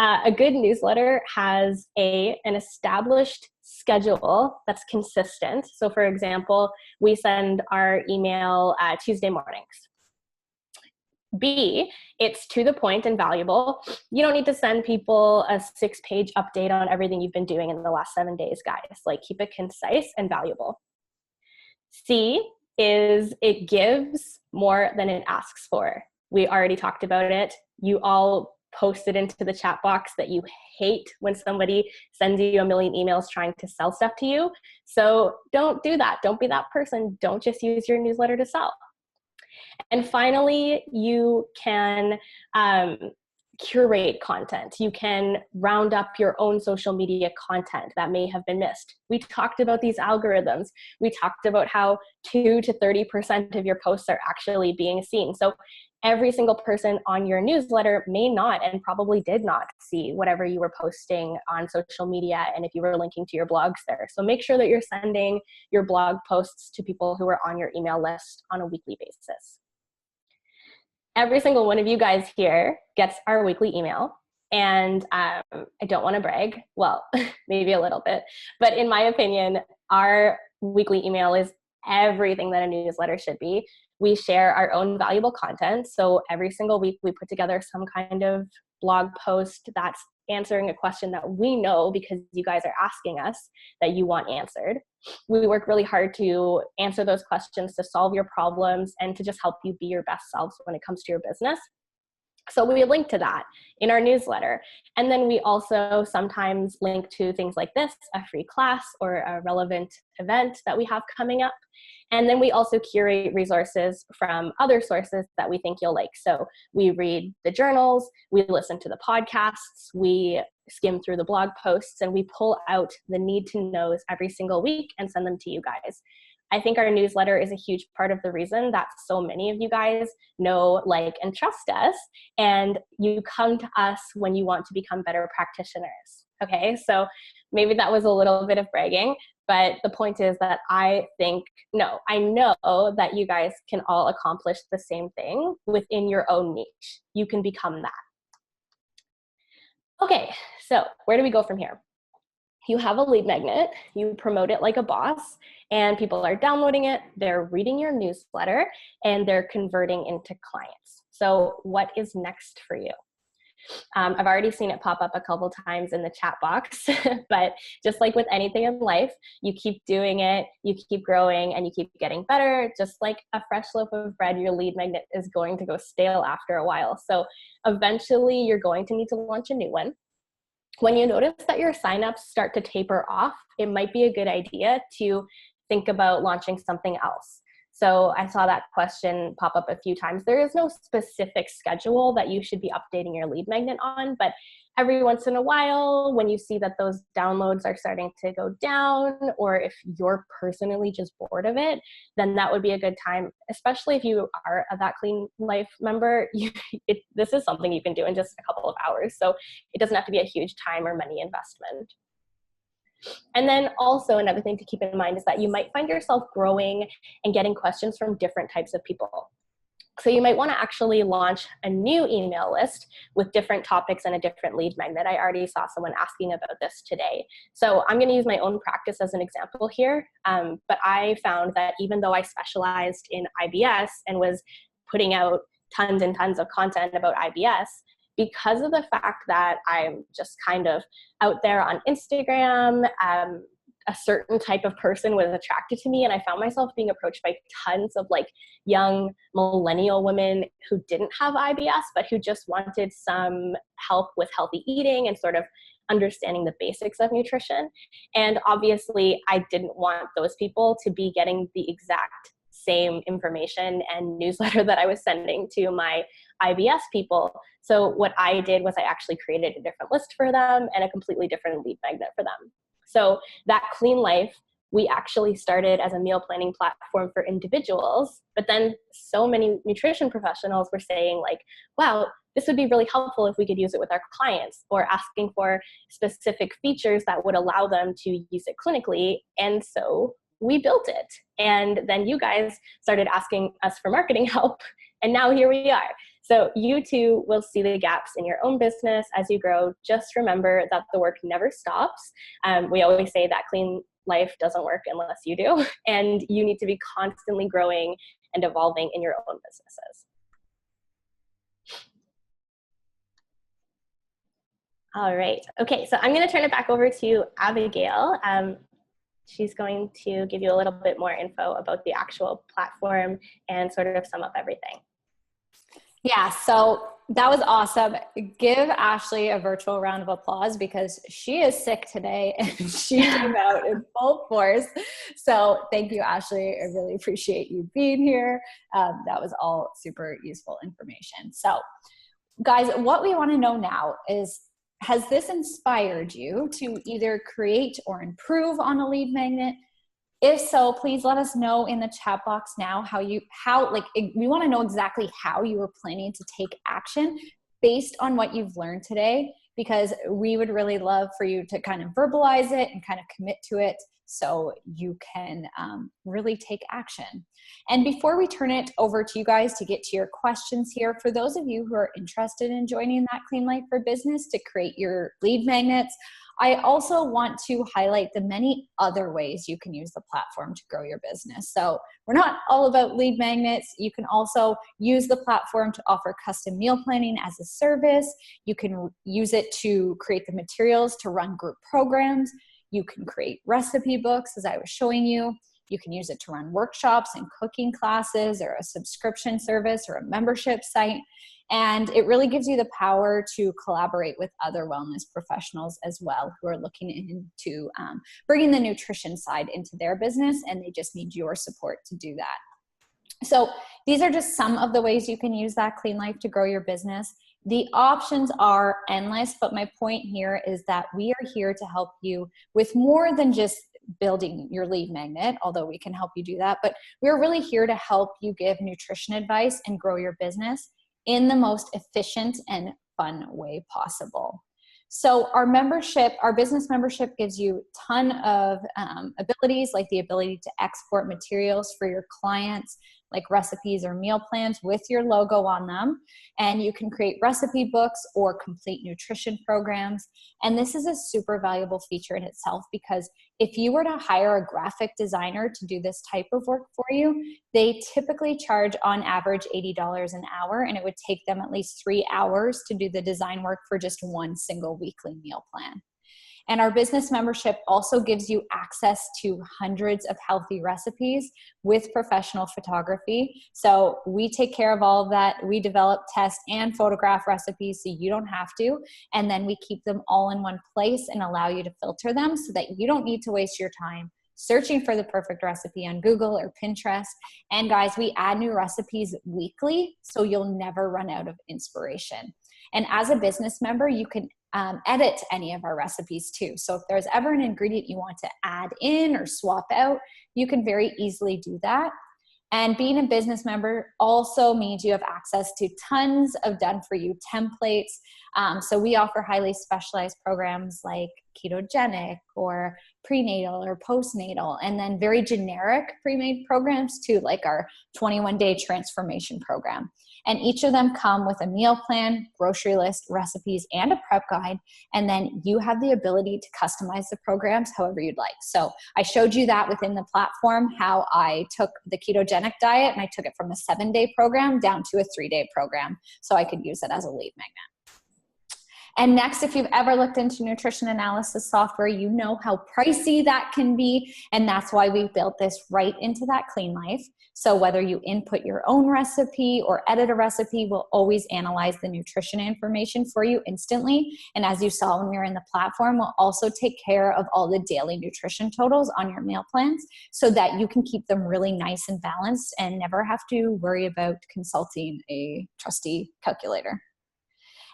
Speaker 2: A good newsletter has an established schedule that's consistent. So for example, we send our email Tuesday mornings. B, it's to the point and valuable. You don't need to send people a 6-page update on everything you've been doing in the last 7 days, guys. Like, keep it concise and valuable. C is it gives more than it asks for. We already talked about it. You all posted into the chat box that you hate when somebody sends you a million emails trying to sell stuff to you. So don't do that. Don't be that person. Don't just use your newsletter to sell. And finally, you can curate content. You can round up your own social media content that may have been missed. We talked about these algorithms. We talked about how 2 to 30% of your posts are actually being seen. So every single person on your newsletter may not and probably did not see whatever you were posting on social media and if you were linking to your blogs there. So make sure that you're sending your blog posts to people who are on your email list on a weekly basis. Every single one of you guys here gets our weekly email. And I don't want to brag, well, maybe a little bit, but in my opinion, our weekly email is everything that a newsletter should be. We share our own valuable content. So every single week we put together some kind of blog post that's answering a question that we know because you guys are asking us that you want answered. We work really hard to answer those questions, to solve your problems, and to just help you be your best selves when it comes to your business. So we link to that in our newsletter. And then we also sometimes link to things like this, a free class or a relevant event that we have coming up. And then we also curate resources from other sources that we think you'll like. So we read the journals, we listen to the podcasts, we skim through the blog posts, and we pull out the need to knows every single week and send them to you guys. I think our newsletter is a huge part of the reason that so many of you guys know, like, and trust us. And you come to us when you want to become better practitioners. Okay, so maybe that was a little bit of bragging, but the point is that I know that you guys can all accomplish the same thing within your own niche. You can become that. Okay, so where do we go from here? You have a lead magnet, you promote it like a boss, and people are downloading it, they're reading your newsletter, and they're converting into clients. So what is next for you? I've already seen it pop up a couple times in the chat box, but just like with anything in life, you keep doing it, you keep growing, and you keep getting better. Just like a fresh loaf of bread, your lead magnet is going to go stale after a while. So eventually you're going to need to launch a new one. When you notice that your signups start to taper off, it might be a good idea to think about launching something else. So I saw that question pop up a few times. There is no specific schedule that you should be updating your lead magnet on, but every once in a while, when you see that those downloads are starting to go down, or if you're personally just bored of it, then that would be a good time, especially if you are a That Clean Life member. This is something you can do in just a couple of hours. So it doesn't have to be a huge time or money investment. And then also another thing to keep in mind is that you might find yourself growing and getting questions from different types of people. So you might want to actually launch a new email list with different topics and a different lead magnet. I already saw someone asking about this today. So I'm going to use my own practice as an example here. But I found that even though I specialized in IBS and was putting out tons and tons of content about IBS, because of the fact that I'm just kind of out there on Instagram, a certain type of person was attracted to me, and I found myself being approached by tons of like young millennial women who didn't have IBS, but who just wanted some help with healthy eating and sort of understanding the basics of nutrition. And obviously, I didn't want those people to be getting the exact same information and newsletter that I was sending to my IBS people. So what I did was I actually created a different list for them and a completely different lead magnet for them. So That Clean Life, we actually started as a meal planning platform for individuals, but then so many nutrition professionals were saying like, wow, this would be really helpful if we could use it with our clients, or asking for specific features that would allow them to use it clinically. And so we built it. And then you guys started asking us for marketing help. And now here we are. So you too will see the gaps in your own business as you grow. Just remember that the work never stops. We always say that clean life doesn't work unless you do. And you need to be constantly growing and evolving in your own businesses. All right. Okay, so I'm going to turn it back over to Abigail. She's going to give you a little bit more info about the actual platform and sort of sum up everything.
Speaker 1: Yeah, so that was awesome. Give Ashley a virtual round of applause because she is sick today and she came out in full force. So thank you, Ashley. I really appreciate you being here. That was all super useful information. So guys, what we want to know now is, has this inspired you to either create or improve on a lead magnet? If so, please let us know in the chat box now we want to know exactly how you were planning to take action based on what you've learned today, because we would really love for you to kind of verbalize it and kind of commit to it so you can really take action. And before we turn it over to you guys to get to your questions here, for those of you who are interested in joining That Clean Life for Business to create your lead magnets, I also want to highlight the many other ways you can use the platform to grow your business. So we're not all about lead magnets. You can also use the platform to offer custom meal planning as a service. You can use it to create the materials to run group programs. You can create recipe books, as I was showing you. You can use it to run workshops and cooking classes, or a subscription service, or a membership site. And it really gives you the power to collaborate with other wellness professionals as well, who are looking into bringing the nutrition side into their business, and they just need your support to do that. So these are just some of the ways you can use That Clean Life to grow your business. The options are endless, but my point here is that we are here to help you with more than just building your lead magnet, although we can help you do that. But we're really here to help you give nutrition advice and grow your business in the most efficient and fun way possible. So our business membership gives you a ton of abilities, like the ability to export materials for your clients, like recipes or meal plans with your logo on them. And you can create recipe books or complete nutrition programs. And this is a super valuable feature in itself, because if you were to hire a graphic designer to do this type of work for you, they typically charge on average $80 an hour, and it would take them at least 3 hours to do the design work for just one single weekly meal plan. And our business membership also gives you access to hundreds of healthy recipes with professional photography. So we take care of all of that. We develop, test, and photograph recipes so you don't have to. And then we keep them all in one place and allow you to filter them so that you don't need to waste your time searching for the perfect recipe on Google or Pinterest. And guys, we add new recipes weekly, so you'll never run out of inspiration. And as a business member, you can edit any of our recipes too. So if there's ever an ingredient you want to add in or swap out, you can very easily do that. And being a business member also means you have access to tons of done-for-you templates. So we offer highly specialized programs like ketogenic or prenatal or postnatal, and then very generic pre-made programs too, like our 21-day transformation program. And each of them come with a meal plan, grocery list, recipes, and a prep guide. And then you have the ability to customize the programs however you'd like. So I showed you that within the platform, how I took the ketogenic diet and I took it from a 7-day program down to a 3-day program, so I could use it as a lead magnet. And next, if you've ever looked into nutrition analysis software, you know how pricey that can be. And that's why we built this right into That Clean Life. So whether you input your own recipe or edit a recipe, we'll always analyze the nutrition information for you instantly. And as you saw when we were in the platform, we'll also take care of all the daily nutrition totals on your meal plans so that you can keep them really nice and balanced and never have to worry about consulting a trusty calculator.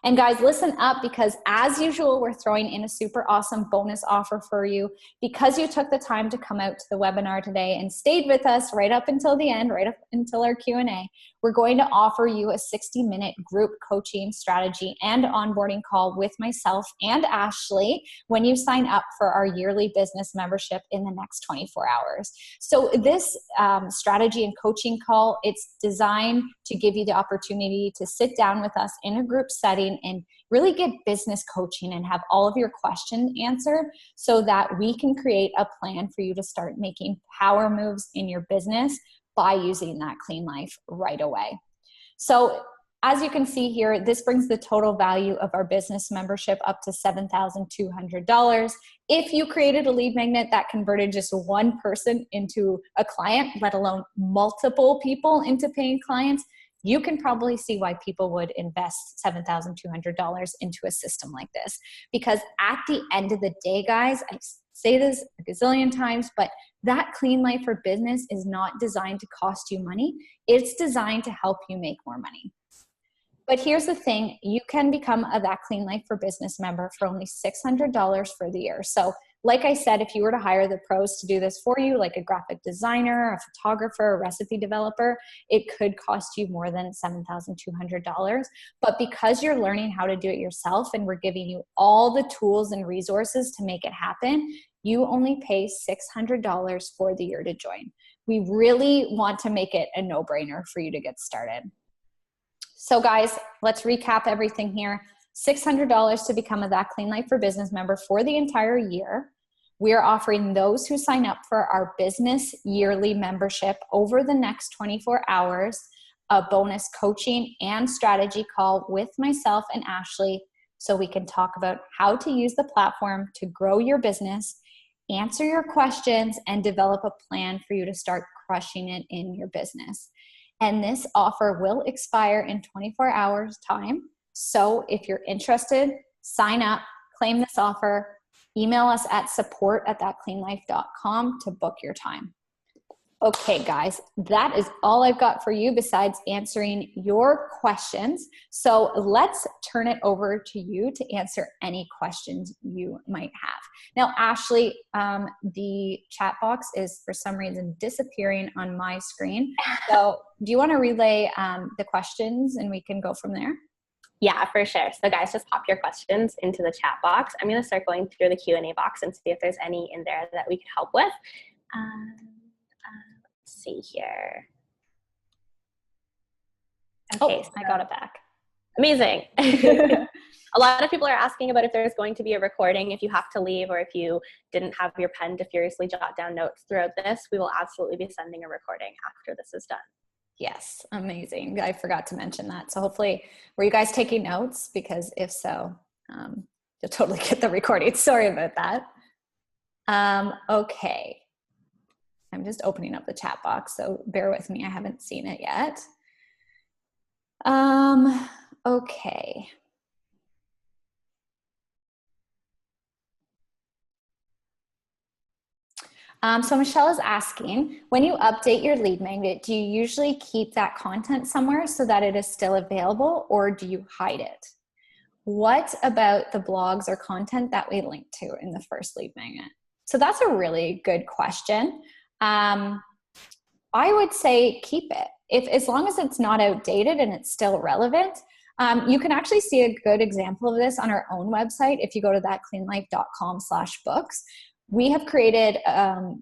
Speaker 1: And guys, listen up, because as usual, we're throwing in a super awesome bonus offer for you. Because you took the time to come out to the webinar today and stayed with us right up until the end, right up until our Q&A, we're going to offer you a 60-minute group coaching strategy and onboarding call with myself and Ashley when you sign up for our yearly business membership in the next 24 hours. So this strategy and coaching call, it's designed to give you the opportunity to sit down with us in a group setting and really get business coaching and have all of your questions answered so that we can create a plan for you to start making power moves in your business by using That Clean Life right away. So as you can see here, this brings the total value of our business membership up to $7,200. If you created a lead magnet that converted just one person into a client, let alone multiple people into paying clients, you can probably see why people would invest $7,200 into a system like this. Because at the end of the day, guys, I say this a gazillion times, but That Clean Life for Business is not designed to cost you money. It's designed to help you make more money. But here's the thing, you can become a That Clean Life for Business member for only $600 for the year. So like I said, if you were to hire the pros to do this for you, like a graphic designer, a photographer, a recipe developer, it could cost you more than $7,200. But because you're learning how to do it yourself and we're giving you all the tools and resources to make it happen, you only pay $600 for the year to join. We really want to make it a no-brainer for you to get started. So guys, let's recap everything here. $600 to become a That Clean Life for Business member for the entire year. We are offering those who sign up for our business yearly membership over the next 24 hours, a bonus coaching and strategy call with myself and Ashley so we can talk about how to use the platform to grow your business, answer your questions, and develop a plan for you to start crushing it in your business. And this offer will expire in 24 hours time. So if you're interested, sign up, claim this offer, email us at support@thatcleanlife.com to book your time. Okay, guys, that is all I've got for you besides answering your questions. So let's turn it over to you to answer any questions you might have. Now, Ashley, the chat box is for some reason disappearing on my screen. So do you want to relay the questions and we can go from there?
Speaker 2: Yeah, for sure. So guys, just pop your questions into the chat box. I'm going to start going through the Q&A box and see if there's any in there that we can help with. Let's see here. Okay,
Speaker 1: so I got it back.
Speaker 2: Amazing. A lot of people are asking about if there's going to be a recording if you have to leave or if you didn't have your pen to furiously jot down notes throughout this. We will absolutely be sending a recording after this is done.
Speaker 1: Yes, amazing. I forgot to mention that. So hopefully, were you guys taking notes? Because if so, you'll totally get the recording. Sorry about that. Okay. I'm just opening up the chat box, so bear with me. I haven't seen it yet. Okay. So Michelle is asking, when you update your lead magnet, do you usually keep that content somewhere so that it is still available, or do you hide it? What about the blogs or content that we link to in the first lead magnet? So that's a really good question. I would say keep it. As long as it's not outdated and it's still relevant. You can actually see a good example of this on our own website. If you go to thatcleanlife.com/books, we have created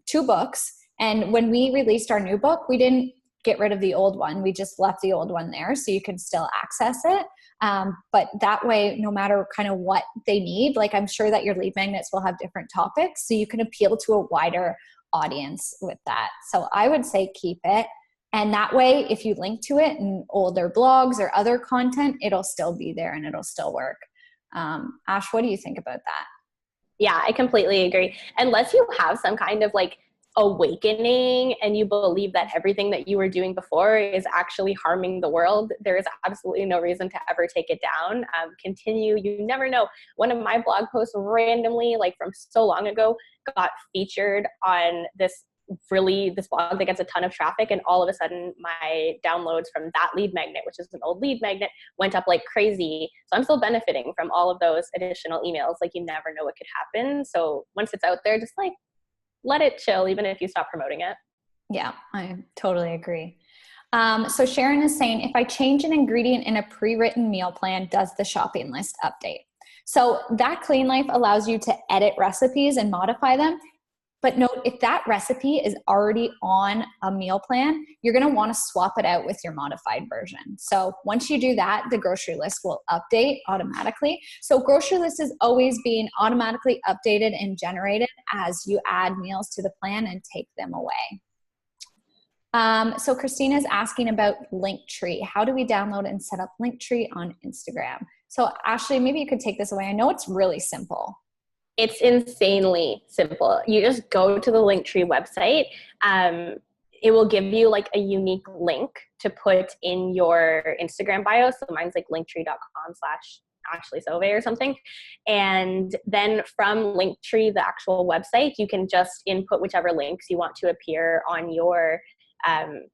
Speaker 1: 2 books. And when we released our new book, we didn't get rid of the old one. We just left the old one there so you can still access it. But that way, no matter kind of what they need, like I'm sure that your lead magnets will have different topics, so you can appeal to a wider audience with that. So I would say keep it. And that way, if you link to it in older blogs or other content, it'll still be there and it'll still work. Ash, what do you think about that?
Speaker 2: Yeah, I completely agree. Unless you have some kind of like awakening and you believe that everything that you were doing before is actually harming the world, there is absolutely no reason to ever take it down. Continue. You never know. One of my blog posts randomly, like from so long ago, got featured on this blog that gets a ton of traffic, and all of a sudden my downloads from that lead magnet, which is an old lead magnet, went up like crazy. So I'm still benefiting from all of those additional emails. Like, you never know what could happen. So once it's out there, just like let it chill, even if you stop promoting it.
Speaker 1: Yeah, I totally agree. So Sharon is saying, if I change an ingredient in a pre-written meal plan, does the shopping list update? So That Clean Life allows you to edit recipes and modify them. But note, if that recipe is already on a meal plan, you're going to want to swap it out with your modified version. So once you do that, the grocery list will update automatically. So grocery list is always being automatically updated and generated as you add meals to the plan and take them away. So Christina is asking about Linktree. How do we download and set up Linktree on Instagram? So Ashley, maybe you could take this away. I know it's really simple.
Speaker 2: It's insanely simple. You just go to the Linktree website. It will give you like a unique link to put in your Instagram bio. So mine's like linktree.com/Ashley Sauve or something. And then from Linktree, the actual website, you can just input whichever links you want to appear on your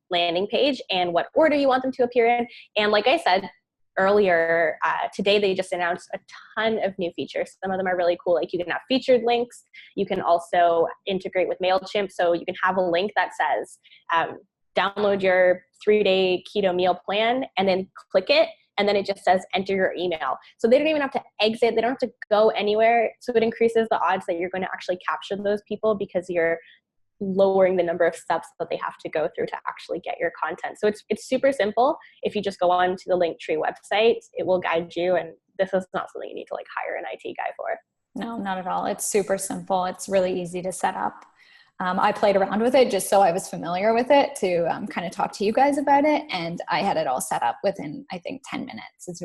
Speaker 2: landing page and what order you want them to appear in. And like I said earlier, today they just announced a ton of new features. Some of them are really cool. Like you can have featured links. You can also integrate with MailChimp. So you can have a link that says, download your 3-day keto meal plan, and then click it. And then it just says, enter your email. So they don't even have to exit. They don't have to go anywhere. So it increases the odds that you're going to actually capture those people, because you're lowering the number of steps that they have to go through to actually get your content. So it's super simple. If you just go on to the Linktree website, it will guide you. And this is not something you need to like hire an IT guy for.
Speaker 1: No, not at all. It's super simple. It's really easy to set up. I played around with it just so I was familiar with it to kind of talk to you guys about it. And I had it all set up within, I think, 10 minutes. It's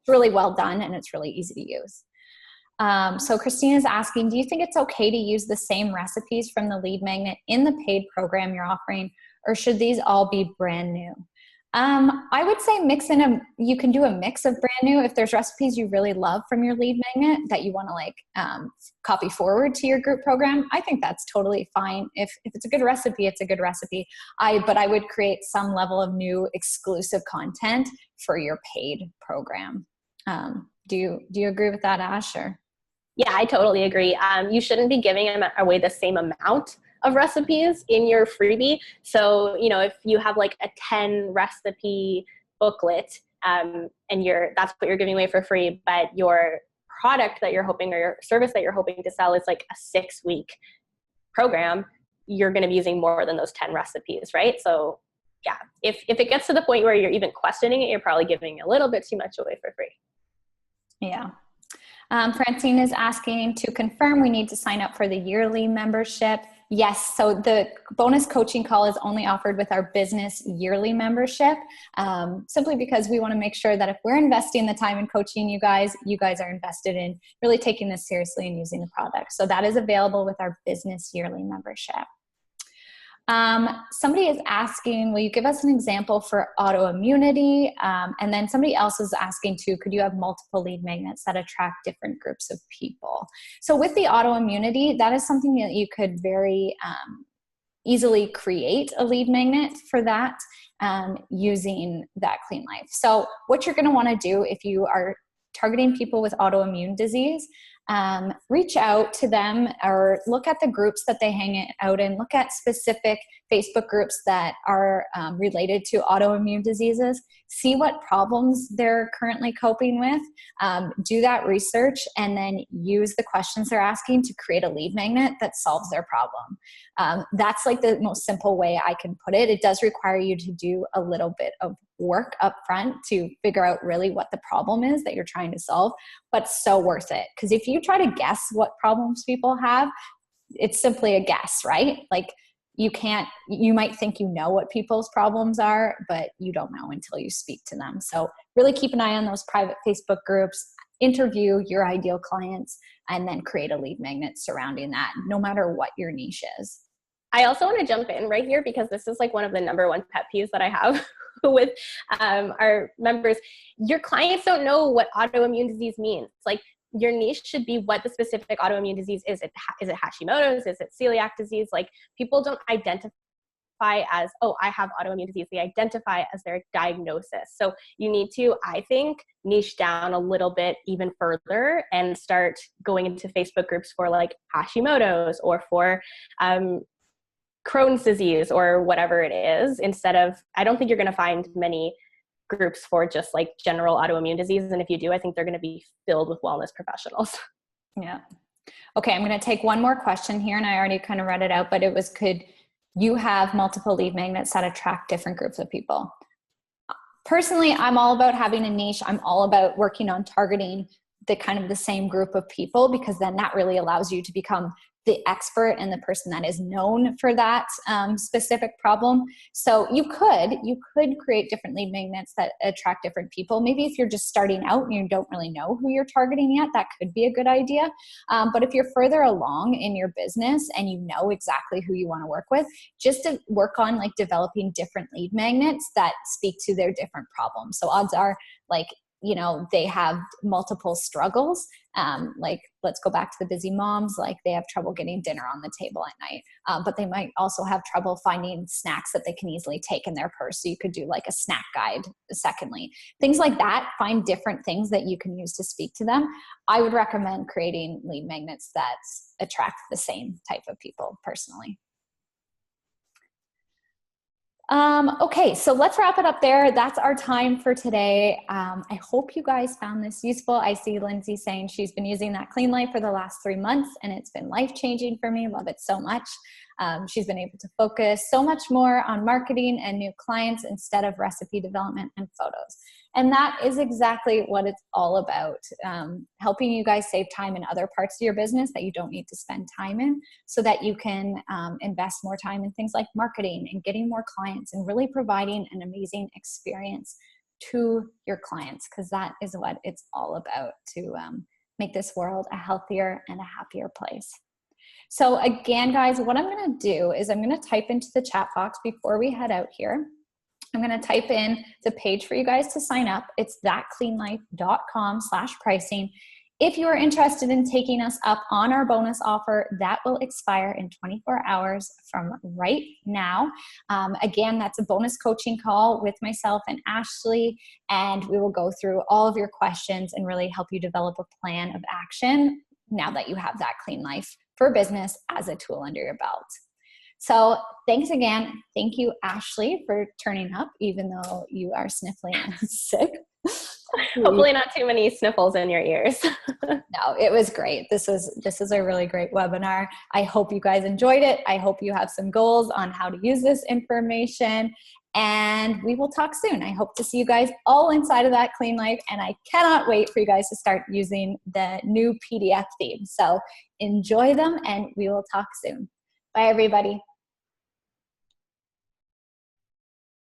Speaker 1: really well done, and it's really easy to use. So Christina's asking, do you think it's okay to use the same recipes from the lead magnet in the paid program you're offering, or should these all be brand new? I would say you can do a mix of brand new. If there's recipes you really love from your lead magnet that you want to like copy forward to your group program, I think that's totally fine. If it's a good recipe, it's a good recipe. But I would create some level of new exclusive content for your paid program. Do you agree with that, Ash? Or?
Speaker 2: Yeah, I totally agree. You shouldn't be giving away the same amount of recipes in your freebie. So, if you have like a 10 recipe booklet, and that's what you're giving away for free, but your product that you're hoping, or your service that you're hoping to sell, is like a 6-week program, you're going to be using more than those 10 recipes, right? So yeah, if it gets to the point where you're even questioning it, you're probably giving a little bit too much away for free.
Speaker 1: Yeah. Francine is asking to confirm we need to sign up for the yearly membership. Yes, so the bonus coaching call is only offered with our business yearly membership, simply because we want to make sure that if we're investing the time in coaching you guys are invested in really taking this seriously and using the product. So that is available with our business yearly membership. Somebody is asking, will you give us an example for autoimmunity? And then somebody else is asking too, could you have multiple lead magnets that attract different groups of people? So with the autoimmunity, that is something that you could very easily create a lead magnet for that using that Clean Life. So what you're going to want to do if you are targeting people with autoimmune disease, reach out to them or look at the groups that they hang out in, look at specific Facebook groups that are related to autoimmune diseases, see what problems they're currently coping with, do that research, and then use the questions they're asking to create a lead magnet that solves their problem. That's like the most simple way I can put it. It does require you to do a little bit of work up front to figure out really what the problem is that you're trying to solve, but so worth it. Because if you try to guess what problems people have, it's simply a guess, right? Like you might think you know what people's problems are, but you don't know until you speak to them. So really keep an eye on those private Facebook groups, interview your ideal clients, and then create a lead magnet surrounding that, no matter what your niche is.
Speaker 2: I also want to jump in right here because this is like one of the number one pet peeves that I have with our members. Your clients don't know what autoimmune disease means. Like your niche should be what the specific autoimmune disease is. Is it Hashimoto's? Is it celiac disease? Like people don't identify as, oh, I have autoimmune disease. They identify as their diagnosis. So you need to, I think, niche down a little bit even further and start going into Facebook groups for like Hashimoto's or for Crohn's disease or whatever it is, instead of, I don't think you're going to find many groups for just like general autoimmune disease. And if you do, I think they're going to be filled with wellness professionals.
Speaker 1: Yeah. Okay. I'm going to take one more question here, and I already kind of read it out, but it was, could you have multiple lead magnets that attract different groups of people? Personally, I'm all about having a niche. I'm all about working on targeting the same group of people, because then that really allows you to become the expert and the person that is known for that specific problem. So you could create different lead magnets that attract different people. Maybe if you're just starting out and you don't really know who you're targeting yet, that could be a good idea. But if you're further along in your business and you know exactly who you want to work with, just to work on like developing different lead magnets that speak to their different problems. So odds are, like, you know, they have multiple struggles. Like, let's go back to the busy moms, like they have trouble getting dinner on the table at night, but they might also have trouble finding snacks that they can easily take in their purse. So you could do like a snack guide, secondly. Things like that, find different things that you can use to speak to them. I would recommend creating lead magnets that attract the same type of people personally. Okay, so let's wrap it up there. That's our time for today. I hope you guys found this useful. I see Lindsay saying she's been using that Clean Life for the last 3 months, and it's been life-changing for me. Love it so much. She's been able to focus so much more on marketing and new clients instead of recipe development and photos. And that is exactly what it's all about, helping you guys save time in other parts of your business that you don't need to spend time in, so that you can invest more time in things like marketing and getting more clients and really providing an amazing experience to your clients, because that is what it's all about, to make this world a healthier and a happier place. So again, guys, what I'm going to do is I'm going to type into the chat box before we head out here. I'm going to type in the page for you guys to sign up. It's thatcleanlife.com/pricing. If you are interested in taking us up on our bonus offer, that will expire in 24 hours from right now. Again, that's a bonus coaching call with myself and Ashley, and we will go through all of your questions and really help you develop a plan of action now that you have that Clean Life for Business as a tool under your belt. So thanks again. Thank you, Ashley, for turning up, even though you are sniffling and sick.
Speaker 2: Hopefully not too many sniffles in your ears.
Speaker 1: No, it was great. This is a really great webinar. I hope you guys enjoyed it. I hope you have some goals on how to use this information, and we will talk soon. I hope to see you guys all inside of that Clean Life, and I cannot wait for you guys to start using the new PDF theme. So enjoy them, and we will talk soon. Bye, everybody.